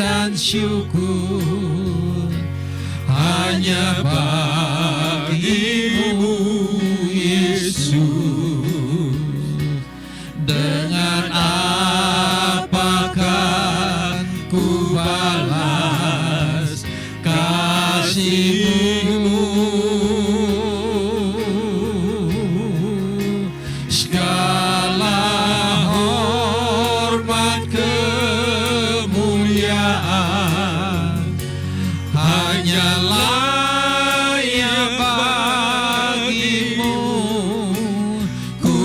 S3: dan syukur hanya bagi-Mu Yesus. Dengan apakah ku balas kasih-Mu? Segala hormat kemuliaan hanya layak bagi-Mu. Ku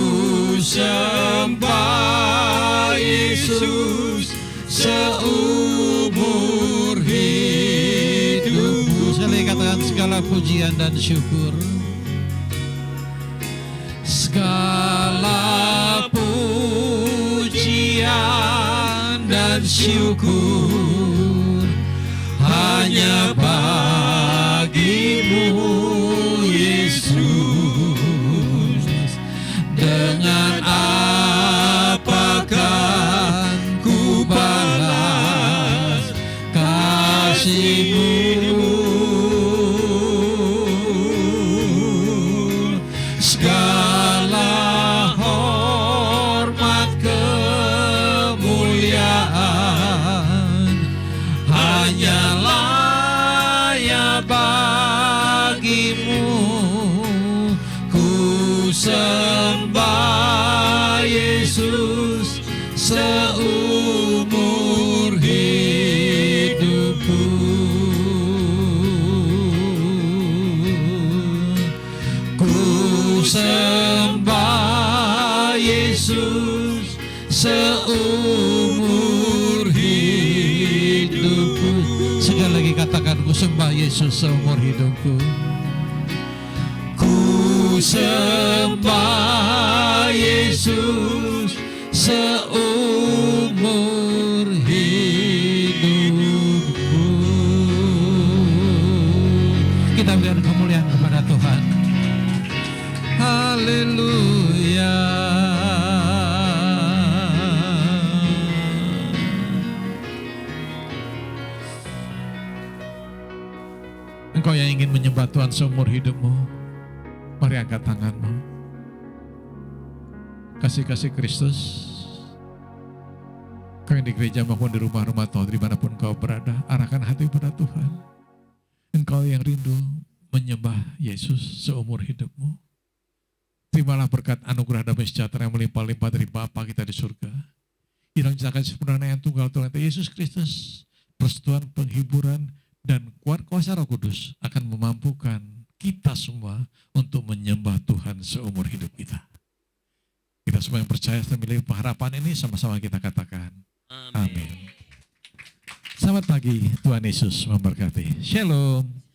S3: sembah Yesus
S2: pujian dan syukur.
S3: Segala pujian dan syukur hanya bagimu, Yesus. Dengan apakah ku balas kasih-Mu? Segala hormat kemuliaan hanya layak bagimu. Ku sembah Yesus seumur hidupku. Ku sembah Yesus seumur hidupku.
S2: Sekali lagi katakan, ku sembah Yesus seumur hidupku.
S3: Ku sembah Yesus seumur hidupku.
S2: Kita berikan kemuliaan kepada Tuhan. Haleluya. Engkau yang ingin menyembah Tuhan seumur hidupmu, mari angkat tanganmu. Kasih-kasih Kristus, kau yang di gereja maupun di rumah-rumah Tuhan, dimanapun kau berada, arahkan hati pada Tuhan. Engkau yang rindu menyembah Yesus seumur hidupmu, terimalah berkat anugerah damai sejahtera yang melimpah-limpah dari Bapa kita di surga. Yang dinyatakan sempurna yang tunggal Tuhan Yesus Kristus, persekutuan, penghiburan, dan kuasa Roh Kudus akan memampukan kita semua untuk menyembah Tuhan seumur hidup kita. Kita semua yang percaya dan memiliki pengharapan ini sama-sama kita katakan amin. Selamat pagi, Tuhan Yesus memberkati. Shalom.